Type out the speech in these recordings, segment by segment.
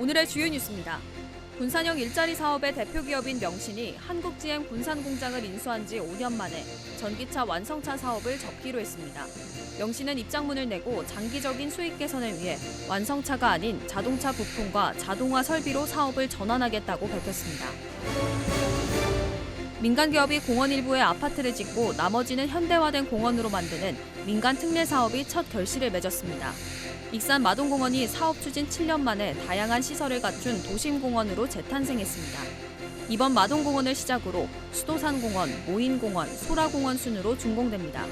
오늘의 주요 뉴스입니다. 군산형 일자리 사업의 대표 기업인 명신이 한국 GM 군산공장을 인수한 지 5년 만에 전기차 완성차 사업을 접기로 했습니다. 명신은 입장문을 내고 장기적인 수익 개선을 위해 완성차가 아닌 자동차 부품과 자동화 설비로 사업을 전환하겠다고 밝혔습니다. 민간 기업이 공원 일부에 아파트를 짓고 나머지는 현대화된 공원으로 만드는 민간 특례 사업이 첫 결실을 맺었습니다. 익산 마동공원이 사업 추진 7년 만에 다양한 시설을 갖춘 도심공원으로 재탄생했습니다. 이번 마동공원을 시작으로 수도산공원, 모인공원, 소라공원 순으로 준공됩니다.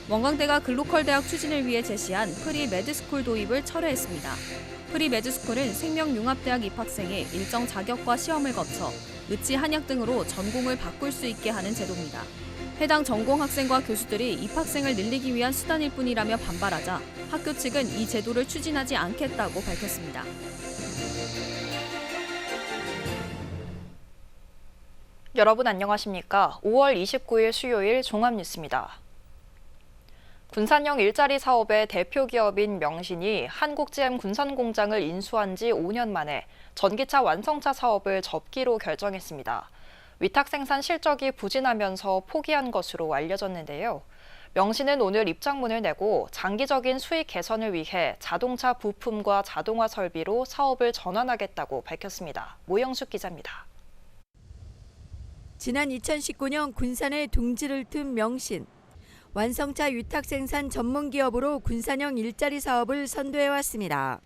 원광대가 글로컬 대학 추진을 위해 제시한 프리매드스쿨 도입을 철회했습니다. 프리매드스쿨은 생명융합대학 입학생이 일정 자격과 시험을 거쳐 의치 한약 등으로 전공을 바꿀 수 있게 하는 제도입니다. 해당 전공 학생과 교수들이 입학생을 늘리기 위한 수단일 뿐이라며 반발하자 학교 측은 이 제도를 추진하지 않겠다고 밝혔습니다. 여러분 안녕하십니까? 5월 29일 수요일 종합뉴스입니다. 군산형 일자리 사업의 대표 기업인 명신이 한국GM 군산공장을 인수한 지 5년 만에 전기차 완성차 사업을 접기로 결정했습니다. 위탁 생산 실적이 부진하면서 포기한 것으로 알려졌는데요. 명신은 오늘 입장문을 내고 장기적인 수익 개선을 위해 자동차 부품과 자동화 설비로 사업을 전환하겠다고 밝혔습니다. 모영숙 기자입니다. 지난 2019년 군산에 둥지를 튼 명신. 완성차 위탁 생산 전문 기업으로 군산형 일자리 사업을 선도해왔습니다.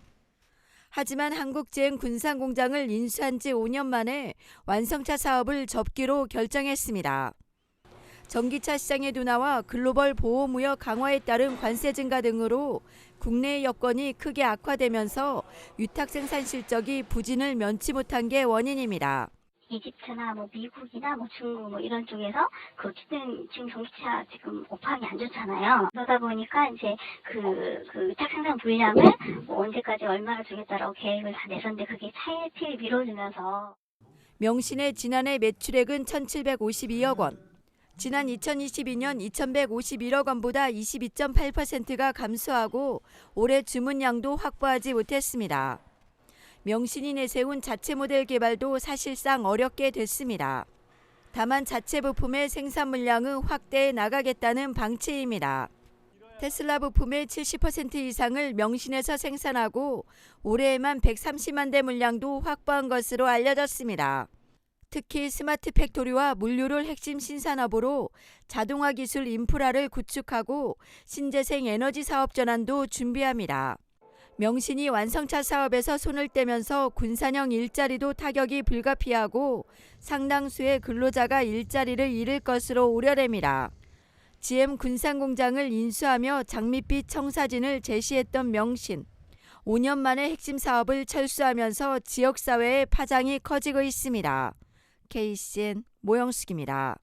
하지만 한국GM 군산공장을 인수한 지 5년 만에 완성차 사업을 접기로 결정했습니다. 전기차 시장의 둔화와 글로벌 보호무역 강화에 따른 관세 증가 등으로 국내 여건이 크게 악화되면서 위탁 생산 실적이 부진을 면치 못한 게 원인입니다. 이집트나 미국이나 중국 이런 쪽에서 어쨌든 지금 전기차 지금 업황이 안 좋잖아요. 그러다 보니까 이제 그 위탁 생산 물량을 언제까지 얼마를 주겠다라고 계획을 다 내셨는데 그게 차일피일 미뤄지면서 명신의 지난해 매출액은 1,752억 원. 지난 2022년 2,151억 원보다 22.8%가 감소하고 올해 주문량도 확보하지 못했습니다. 명신이 내세운 자체 모델 개발도 사실상 어렵게 됐습니다. 다만 자체 부품의 생산 물량은 확대해 나가겠다는 방침입니다. 테슬라 부품의 70% 이상을 명신에서 생산하고 올해에만 130만 대 물량도 확보한 것으로 알려졌습니다. 특히 스마트 팩토리와 물류를 핵심 신산업으로 자동화 기술 인프라를 구축하고 신재생 에너지 사업 전환도 준비합니다. 명신이 완성차 사업에서 손을 떼면서 군산형 일자리도 타격이 불가피하고 상당수의 근로자가 일자리를 잃을 것으로 우려됩니다. GM 군산공장을 인수하며 장밋빛 청사진을 제시했던 명신. 5년 만에 핵심 사업을 철수하면서 지역사회의 파장이 커지고 있습니다. KCN 모영숙입니다.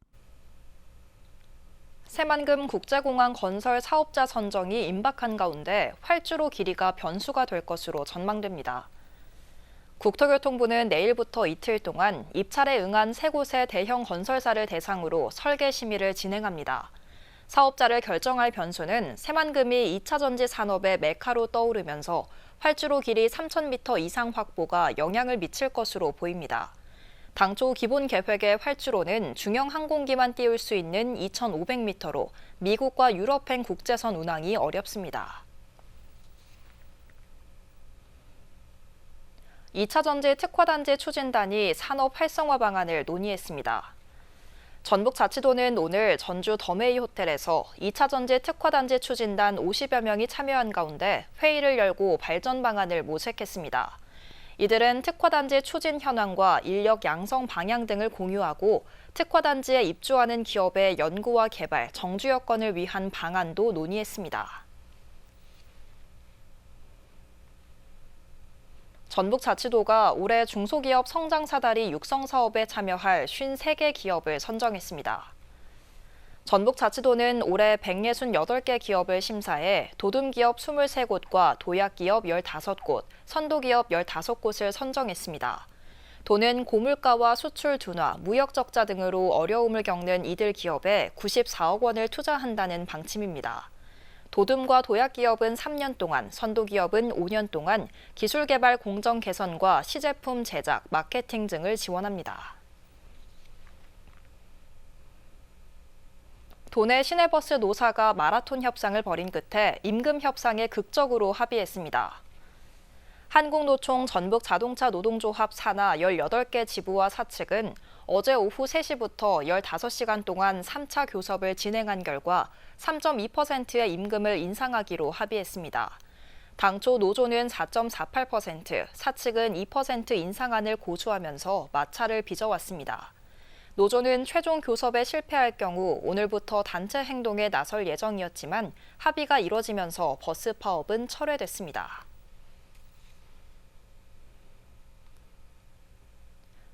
새만금 국제공항 건설 사업자 선정이 임박한 가운데 활주로 길이가 변수가 될 것으로 전망됩니다. 국토교통부는 내일부터 이틀 동안 입찰에 응한 3곳의 대형 건설사를 대상으로 설계 심의를 진행합니다. 사업자를 결정할 변수는 새만금이 2차 전지 산업의 메카로 떠오르면서 활주로 길이 3,000m 이상 확보가 영향을 미칠 것으로 보입니다. 당초 기본 계획의 활주로는 중형 항공기만 띄울 수 있는 2,500m로 미국과 유럽행 국제선 운항이 어렵습니다. 2차 전지 특화단지 추진단이 산업 활성화 방안을 논의했습니다. 전북자치도는 오늘 전주 더메이 호텔에서 2차 전지 특화단지 추진단 50여 명이 참여한 가운데 회의를 열고 발전 방안을 모색했습니다. 이들은 특화단지 추진 현황과 인력 양성 방향 등을 공유하고 특화단지에 입주하는 기업의 연구와 개발, 정주 여건을 위한 방안도 논의했습니다. 전북자치도가 올해 중소기업 성장사다리 육성 사업에 참여할 53개 기업을 선정했습니다. 전북자치도는 올해 168개 기업을 심사해 도둠기업 23곳과 도약기업 15곳, 선도기업 15곳을 선정했습니다. 도는 고물가와 수출 둔화, 무역 적자 등으로 어려움을 겪는 이들 기업에 94억 원을 투자한다는 방침입니다. 도둠과 도약기업은 3년 동안, 선도기업은 5년 동안 기술개발 공정 개선과 시제품 제작, 마케팅 등을 지원합니다. 도내 시내버스 노사가 마라톤 협상을 벌인 끝에 임금 협상에 극적으로 합의했습니다. 한국노총 전북자동차 노동조합 산하 18개 지부와 사측은 어제 오후 3시부터 15시간 동안 3차 교섭을 진행한 결과 3.2%의 임금을 인상하기로 합의했습니다. 당초 노조는 4.48%, 사측은 2% 인상안을 고수하면서 마찰을 빚어왔습니다. 노조는 최종 교섭에 실패할 경우 오늘부터 단체 행동에 나설 예정이었지만 합의가 이뤄지면서 버스 파업은 철회됐습니다.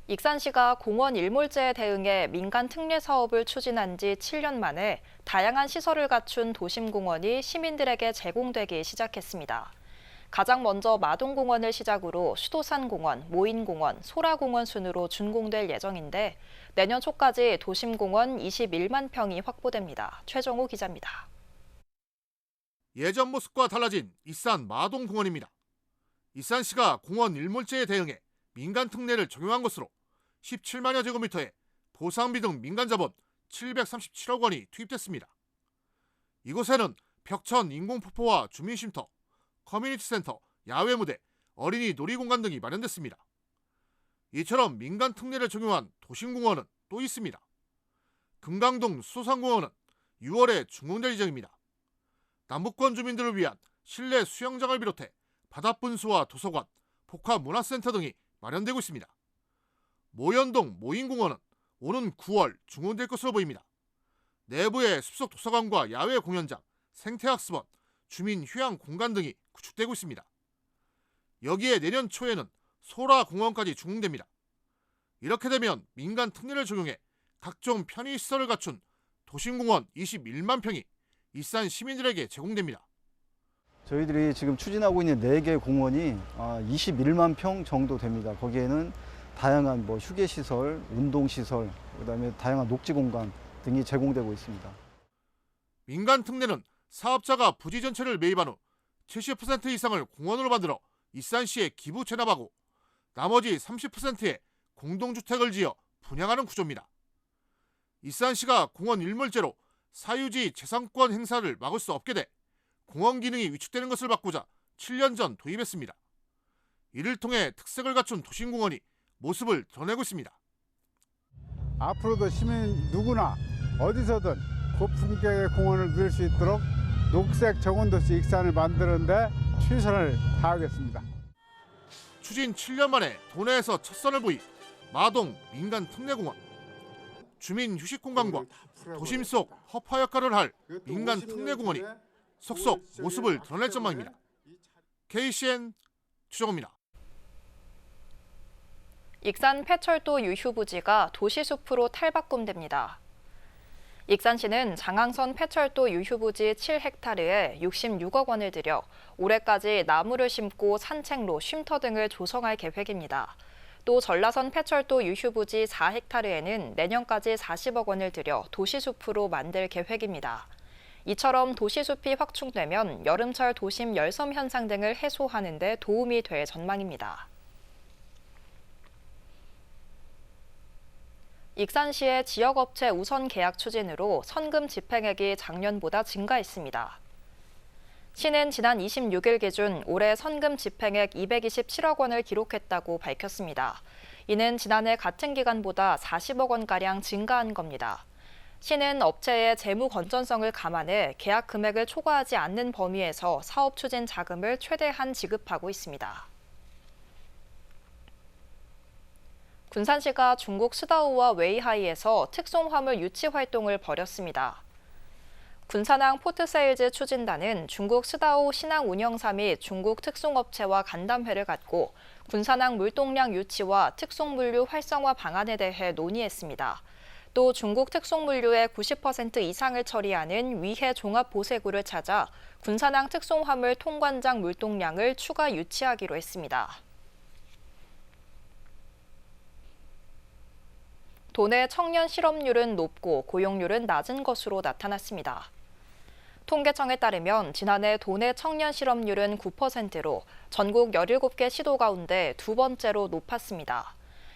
익산시가 공원 일몰제에 대응해 민간 특례 사업을 추진한 지 7년 만에 다양한 시설을 갖춘 도심공원이 시민들에게 제공되기 시작했습니다. 가장 먼저 마동공원을 시작으로 수도산공원, 모인공원, 소라공원 순으로 준공될 예정인데 내년 초까지 도심공원 21만 평이 확보됩니다. 최정우 기자입니다. 예전 모습과 달라진 익산 마동공원입니다. 익산시가 공원 일몰제에 대응해 민간 특례를 적용한 것으로 17만여 제곱미터의 보상비 등 민간 자본 737억 원이 투입됐습니다. 이곳에는 벽천 인공폭포와 주민쉼터, 커뮤니티 센터, 야외 무대, 어린이 놀이공간 등이 마련됐습니다. 이처럼 민간 특례를 적용한 도심공원은 또 있습니다. 금강동 수산공원은 6월에 준공될 예정입니다. 남북권 주민들을 위한 실내 수영장을 비롯해 바다분수와 도서관, 복합문화센터 등이 마련되고 있습니다. 모연동 모인공원은 오는 9월 준공될 것으로 보입니다. 내부에 숲속 도서관과 야외 공연장, 생태학습원, 주민 휴양 공간 등이 구축되고 있습니다. 여기에 내년 초에는 소라공원까지 준공됩니다. 이렇게 되면 민간 특례를 적용해 각종 편의시설을 갖춘 도심공원 21만 평이 익산 시민들에게 제공됩니다. 저희들이 지금 추진하고 있는 4개 공원이 21만 평 정도 됩니다. 거기에는 다양한 휴게시설, 운동시설, 그다음에 다양한 녹지공간 등이 제공되고 있습니다. 민간 특례는 사업자가 부지 전체를 매입한 후 70% 이상을 공원으로 만들어 익산시에 기부 체납하고 나머지 30%의 공동주택을 지어 분양하는 구조입니다. 익산시가 공원 일몰제로 사유지 재산권 행사를 막을 수 없게 돼 공원 기능이 위축되는 것을 막고자 7년 전 도입했습니다. 이를 통해 특색을 갖춘 도심공원이 모습을 드러내고 있습니다. 앞으로도 시민 누구나 어디서든 고품격의 공원을 누릴 수 있도록 녹색 정원도시 익산을 만드는데 최선을 다하겠습니다. 추진 7년 만에 도내에서 첫 선을 보인 마동 민간 특례공원. 주민 휴식공간과 도심 속 허파 역할을 할 민간 특례공원이 속속 모습을 드러낼 전망입니다. KCN 최정호입니다. 익산 폐철도 유휴부지가 도시숲으로 탈바꿈됩니다. 익산시는 장항선 폐철도 유휴부지 7헥타르에 66억 원을 들여 올해까지 나무를 심고 산책로, 쉼터 등을 조성할 계획입니다. 또 전라선 폐철도 유휴부지 4헥타르에는 내년까지 40억 원을 들여 도시숲으로 만들 계획입니다. 이처럼 도시숲이 확충되면 여름철 도심 열섬 현상 등을 해소하는 데 도움이 될 전망입니다. 익산시의 지역업체 우선 계약 추진으로 선금 집행액이 작년보다 증가했습니다. 시는 지난 26일 기준 올해 선금 집행액 227억 원을 기록했다고 밝혔습니다. 이는 지난해 같은 기간보다 40억 원가량 증가한 겁니다. 시는 업체의 재무 건전성을 감안해 계약 금액을 초과하지 않는 범위에서 사업 추진 자금을 최대한 지급하고 있습니다. 군산시가 중국 스다우와 웨이하이에서 특송화물 유치 활동을 벌였습니다. 군산항 포트세일즈 추진단은 중국 스다우 신항 운영사 및 중국 특송업체와 간담회를 갖고 군산항 물동량 유치와 특송물류 활성화 방안에 대해 논의했습니다. 또 중국 특송물류의 90% 이상을 처리하는 위해 종합보세구를 찾아 군산항 특송화물 통관장 물동량을 추가 유치하기로 했습니다. 도내 청년 실업률은 높고 고용률은 낮은 것으로 나타났습니다. 통계청에 따르면 지난해 도내 청년 실업률은 9%로 전국 17개 시도 가운데 두 번째로 높았습니다.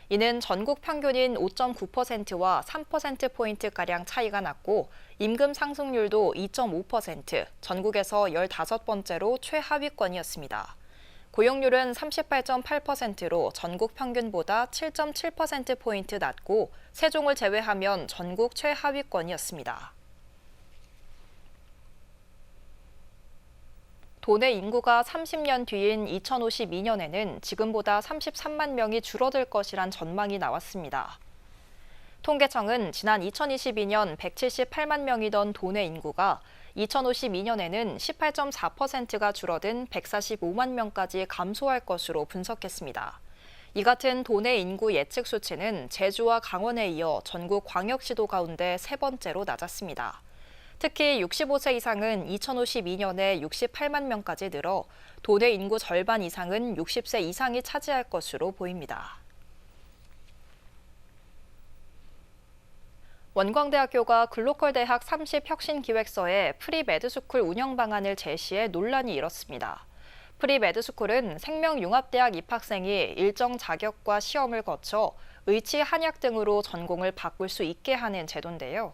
이는 전국 평균인 5.9%와 3%포인트가량 차이가 났고 임금 상승률도 2.5%, 전국에서 15번째로 최하위권이었습니다. 고용률은 38.8%로 전국 평균보다 7.7%포인트 낮고 세종을 제외하면 전국 최하위권이었습니다. 도내 인구가 30년 뒤인 2052년에는 지금보다 33만 명이 줄어들 것이란 전망이 나왔습니다. 통계청은 지난 2022년 178만 명이던 도내 인구가 2052년에는 18.4%가 줄어든 145만 명까지 감소할 것으로 분석했습니다. 이 같은 도내 인구 예측 수치는 제주와 강원에 이어 전국 광역시도 가운데 세 번째로 낮았습니다. 특히 65세 이상은 2052년에 68만 명까지 늘어 도내 인구 절반 이상은 60세 이상이 차지할 것으로 보입니다. 원광대학교가 글로컬 대학 30 혁신기획서에 프리메드스쿨 운영 방안을 제시해 논란이 일었습니다. 프리메드스쿨은 생명융합대학 입학생이 일정 자격과 시험을 거쳐 의치 한약 등으로 전공을 바꿀 수 있게 하는 제도인데요.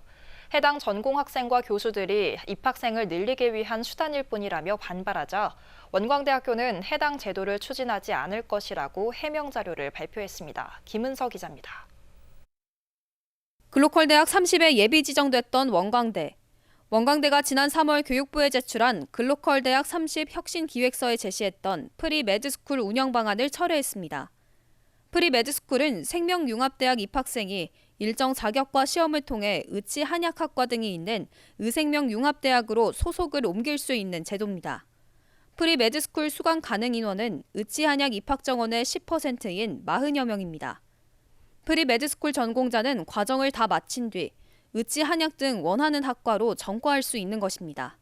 해당 전공 학생과 교수들이 입학생을 늘리기 위한 수단일 뿐이라며 반발하자 원광대학교는 해당 제도를 추진하지 않을 것이라고 해명 자료를 발표했습니다. 김은서 기자입니다. 글로컬 대학 30에 예비 지정됐던 원광대. 원광대가 지난 3월 교육부에 제출한 글로컬 대학 30 혁신 기획서에 제시했던 프리메드스쿨 운영 방안을 철회했습니다. 프리메드스쿨은 생명융합대학 입학생이 일정 자격과 시험을 통해 의치 한약학과 등이 있는 의생명융합대학으로 소속을 옮길 수 있는 제도입니다. 프리메드스쿨 수강 가능 인원은 의치 한약 입학 정원의 10%인 40여 명입니다. 프리메드스쿨 전공자는 과정을 다 마친 뒤 의치 한약 등 원하는 학과로 전과할 수 있는 것입니다.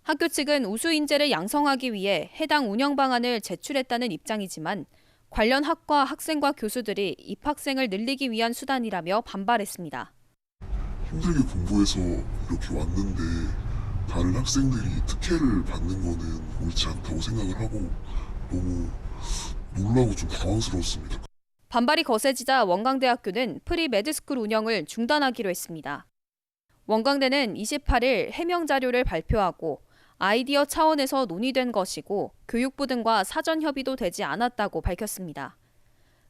학교 측은 우수 인재를 양성하기 위해 해당 운영 방안을 제출했다는 입장이지만 관련 학과 학생과 교수들이 입학생을 늘리기 위한 수단이라며 반발했습니다. 힘들게 공부해서 이렇게 왔는데 다른 학생들이 특혜를 받는 거는 옳지 않다고 생각을 하고 너무 놀라고 좀 당황스러웠습니다. 반발이 거세지자 원광대학교는 프리메드스쿨 운영을 중단하기로 했습니다. 원광대는 28일 해명 자료를 발표하고 아이디어 차원에서 논의된 것이고 교육부 등과 사전 협의도 되지 않았다고 밝혔습니다.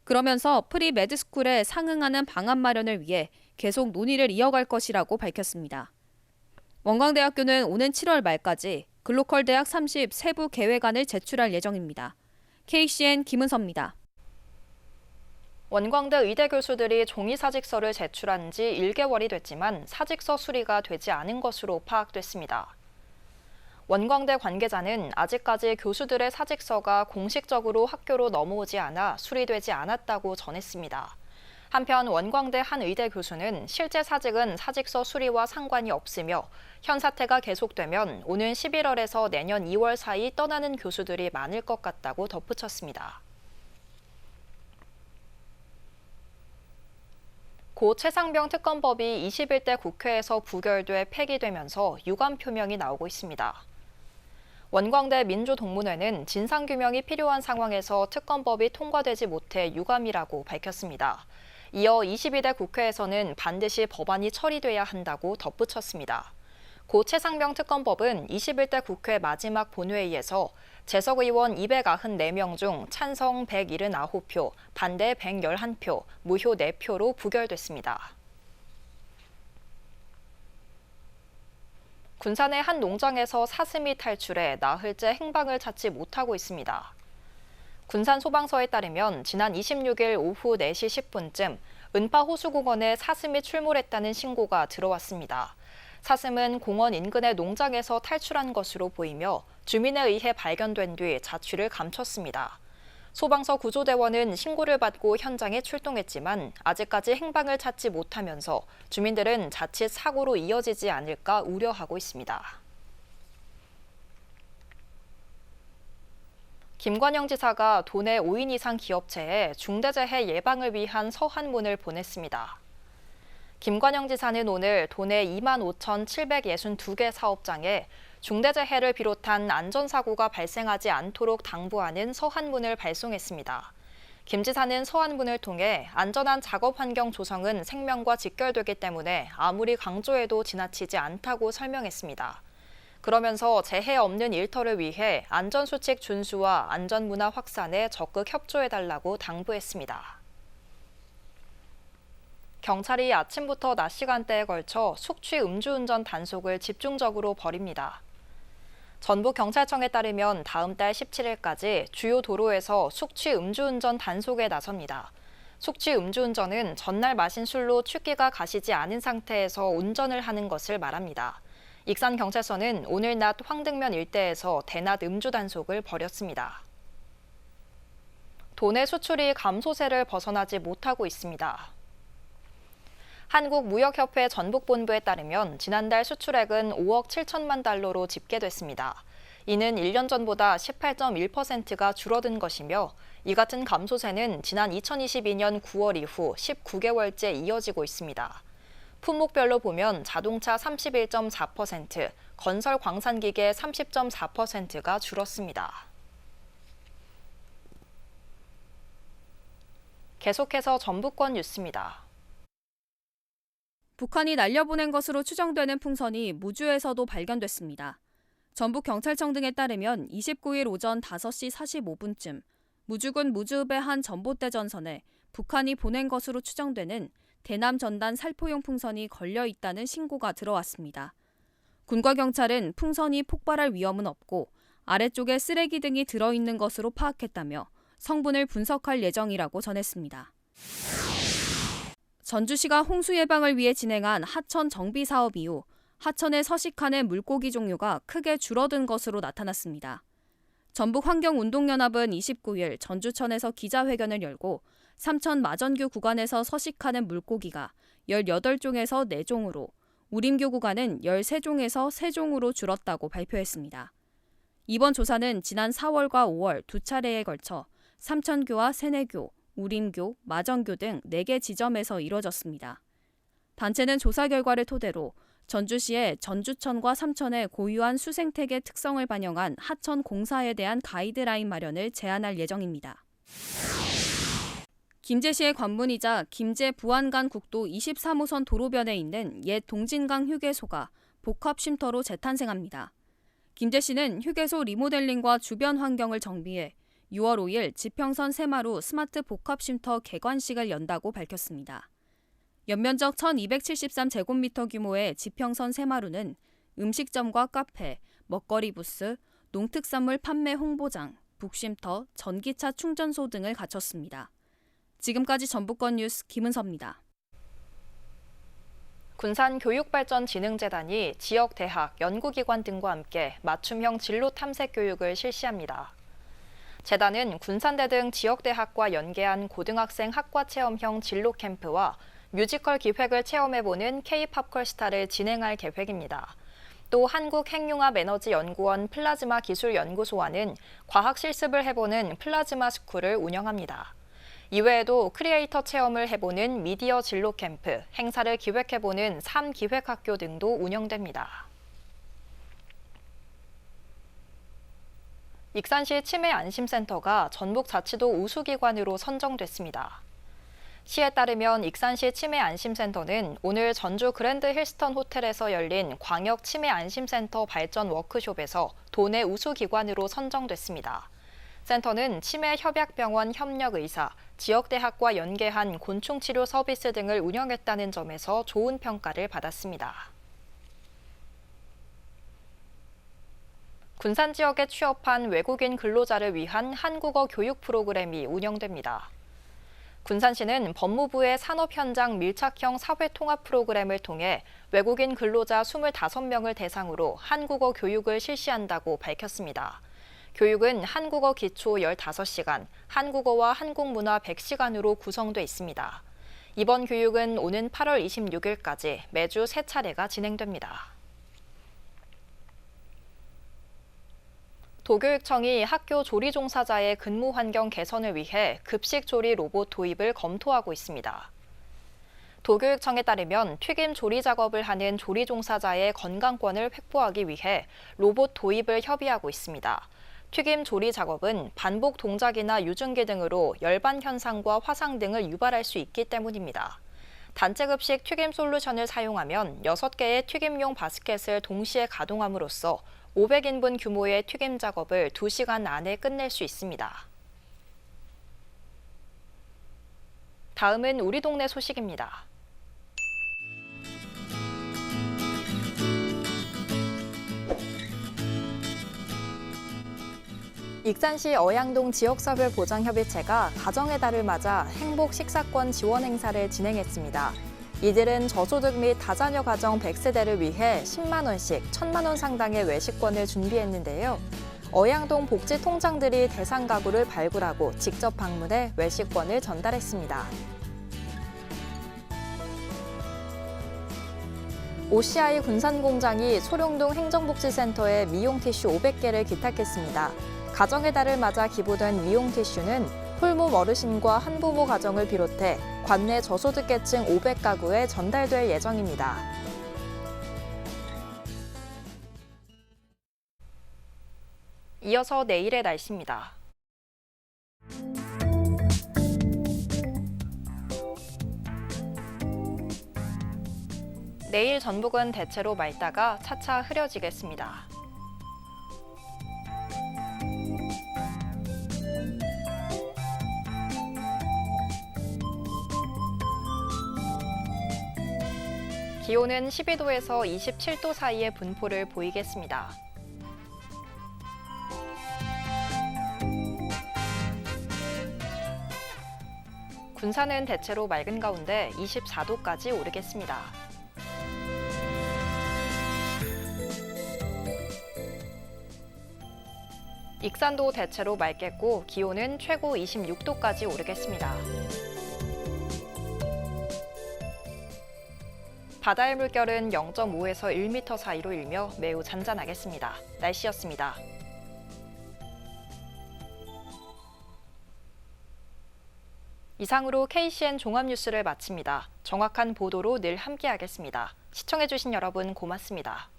그러면서 프리메드스쿨에 상응하는 방안 마련을 위해 계속 논의를 이어갈 것이라고 밝혔습니다. 원광대학교는 오는 7월 말까지 글로컬 대학 30 세부 계획안을 제출할 예정입니다. KCN 김은서입니다. 원광대 의대 교수들이 종이 사직서를 제출한 지 1개월이 됐지만 사직서 수리가 되지 않은 것으로 파악됐습니다. 원광대 관계자는 아직까지 교수들의 사직서가 공식적으로 학교로 넘어오지 않아 수리되지 않았다고 전했습니다. 한편 원광대 한 의대 교수는 실제 사직은 사직서 수리와 상관이 없으며 현 사태가 계속되면 오는 11월에서 내년 2월 사이 떠나는 교수들이 많을 것 같다고 덧붙였습니다. 고 최상병 특검법이 21대 국회에서 부결돼 폐기되면서 유감 표명이 나오고 있습니다. 원광대 민주동문회는 진상규명이 필요한 상황에서 특검법이 통과되지 못해 유감이라고 밝혔습니다. 이어 22대 국회에서는 반드시 법안이 처리돼야 한다고 덧붙였습니다. 고 최상병 특검법은 21대 국회 마지막 본회의에서 재석 의원 294명 중 찬성 179표, 반대 111표, 무효 4표로 부결됐습니다. 군산의 한 농장에서 사슴이 탈출해 나흘째 행방을 찾지 못하고 있습니다. 군산 소방서에 따르면 지난 26일 오후 4시 10분쯤 은파 호수공원에 사슴이 출몰했다는 신고가 들어왔습니다. 사슴은 공원 인근의 농장에서 탈출한 것으로 보이며 주민에 의해 발견된 뒤 자취를 감췄습니다. 소방서 구조대원은 신고를 받고 현장에 출동했지만 아직까지 행방을 찾지 못하면서 주민들은 자칫 사고로 이어지지 않을까 우려하고 있습니다. 김관영 지사가 도내 5인 이상 기업체에 중대재해 예방을 위한 서한문을 보냈습니다. 김관영 지사는 오늘 도내 25,762개 사업장에 중대재해를 비롯한 안전사고가 발생하지 않도록 당부하는 서한문을 발송했습니다. 김 지사는 서한문을 통해 안전한 작업 환경 조성은 생명과 직결되기 때문에 아무리 강조해도 지나치지 않다고 설명했습니다. 그러면서 재해 없는 일터를 위해 안전수칙 준수와 안전문화 확산에 적극 협조해달라고 당부했습니다. 경찰이 아침부터 낮 시간대에 걸쳐 숙취 음주운전 단속을 집중적으로 벌입니다. 전북경찰청에 따르면 다음 달 17일까지 주요 도로에서 숙취 음주운전 단속에 나섭니다. 숙취 음주운전은 전날 마신 술로 취기가 가시지 않은 상태에서 운전을 하는 것을 말합니다. 익산경찰서는 오늘 낮 황등면 일대에서 대낮 음주 단속을 벌였습니다. 도내 수출이 감소세를 벗어나지 못하고 있습니다. 한국무역협회 전북본부에 따르면 지난달 수출액은 5억 7천만 달러로 집계됐습니다. 이는 1년 전보다 18.1%가 줄어든 것이며 이 같은 감소세는 지난 2022년 9월 이후 19개월째 이어지고 있습니다. 품목별로 보면 자동차 31.4%, 건설 광산기계 30.4%가 줄었습니다. 계속해서 전북권 뉴스입니다. 북한이 날려보낸 것으로 추정되는 풍선이 무주에서도 발견됐습니다. 전북경찰청 등에 따르면 29일 오전 5시 45분쯤 무주군 무주읍의 한 전봇대 전선에 북한이 보낸 것으로 추정되는 대남 전단 살포용 풍선이 걸려 있다는 신고가 들어왔습니다. 군과 경찰은 풍선이 폭발할 위험은 없고 아래쪽에 쓰레기 등이 들어있는 것으로 파악했다며 성분을 분석할 예정이라고 전했습니다. 전주시가 홍수 예방을 위해 진행한 하천 정비 사업 이후 하천에 서식하는 물고기 종류가 크게 줄어든 것으로 나타났습니다. 전북환경운동연합은 29일 전주천에서 기자회견을 열고 삼천 마전교 구간에서 서식하는 물고기가 18종에서 4종으로 우림교 구간은 13종에서 3종으로 줄었다고 발표했습니다. 이번 조사는 지난 4월과 5월 두 차례에 걸쳐 삼천교와 세내교, 우림교, 마전교 등 4개 지점에서 이뤄졌습니다. 단체는 조사 결과를 토대로 전주시의 전주천과 삼천의 고유한 수생태계 특성을 반영한 하천 공사에 대한 가이드라인 마련을 제안할 예정입니다. 김제시의 관문이자 김제 부안간 국도 23호선 도로변에 있는 옛 동진강 휴게소가 복합 쉼터로 재탄생합니다. 김제시는 휴게소 리모델링과 주변 환경을 정비해 6월 5일 지평선 새마루 스마트 복합 쉼터 개관식을 연다고 밝혔습니다. 연면적 1273제곱미터 규모의 지평선 새마루는 음식점과 카페, 먹거리 부스, 농특산물 판매 홍보장, 북쉼터, 전기차 충전소 등을 갖췄습니다. 지금까지 전북권 뉴스 김은서입니다. 군산교육발전진흥재단이 지역 대학, 연구기관 등과 함께 맞춤형 진로 탐색 교육을 실시합니다. 재단은 군산대 등 지역대학과 연계한 고등학생 학과체험형 진로 캠프와 뮤지컬 기획을 체험해보는 K-팝컬스타를 진행할 계획입니다. 또 한국핵융합에너지연구원 플라즈마 기술연구소와는 과학 실습을 해보는 플라즈마 스쿨을 운영합니다. 이외에도 크리에이터 체험을 해보는 미디어 진로 캠프, 행사를 기획해보는 3기획학교 등도 운영됩니다. 익산시 치매안심센터가 전북자치도 우수기관으로 선정됐습니다. 시에 따르면 익산시 치매안심센터는 오늘 전주 그랜드 힐스턴 호텔에서 열린 광역 치매안심센터 발전 워크숍에서 도내 우수기관으로 선정됐습니다. 센터는 치매협약병원 협력의사, 지역대학과 연계한 곤충치료 서비스 등을 운영했다는 점에서 좋은 평가를 받았습니다. 군산 지역에 취업한 외국인 근로자를 위한 한국어 교육 프로그램이 운영됩니다. 군산시는 법무부의 산업현장 밀착형 사회통합 프로그램을 통해 외국인 근로자 25명을 대상으로 한국어 교육을 실시한다고 밝혔습니다. 교육은 한국어 기초 15시간, 한국어와 한국문화 100시간으로 구성돼 있습니다. 이번 교육은 오는 8월 26일까지 매주 3차례가 진행됩니다. 도교육청이 학교 조리 종사자의 근무 환경 개선을 위해 급식 조리 로봇 도입을 검토하고 있습니다. 도교육청에 따르면 튀김 조리 작업을 하는 조리 종사자의 건강권을 확보하기 위해 로봇 도입을 협의하고 있습니다. 튀김 조리 작업은 반복 동작이나 유증기 등으로 열반 현상과 화상 등을 유발할 수 있기 때문입니다. 단체급식 튀김 솔루션을 사용하면 6개의 튀김용 바스켓을 동시에 가동함으로써 500인분 규모의 튀김 작업을 2시간 안에 끝낼 수 있습니다. 다음은 우리 동네 소식입니다. 익산시 어양동 지역사회보장협의체가 가정의 달을 맞아 행복 식사권 지원 행사를 진행했습니다. 이들은 저소득 및 다자녀 가정 100세대를 위해 10만 원씩 1,000만 원 상당의 외식권을 준비했는데요. 어양동 복지통장들이 대상 가구를 발굴하고 직접 방문해 외식권을 전달했습니다. OCI 군산공장이 소룡동 행정복지센터에 미용티슈 500개를 기탁했습니다. 가정의 달을 맞아 기부된 미용티슈는 홀몸 어르신과 한부모 가정을 비롯해 관내 저소득계층 500가구에 전달될 예정입니다. 이어서 내일의 날씨입니다. 내일 전북은 대체로 맑다가 차차 흐려지겠습니다. 기온은 12도에서 27도 사이의 분포를 보이겠습니다. 군산은 대체로 맑은 가운데 24도까지 오르겠습니다. 익산도 대체로 맑겠고 기온은 최고 26도까지 오르겠습니다. 바다의 물결은 0.5에서 1m 사이로 일며 매우 잔잔하겠습니다. 날씨였습니다. 이상으로 KCN 종합뉴스를 마칩니다. 정확한 보도로 늘 함께하겠습니다. 시청해주신 여러분 고맙습니다.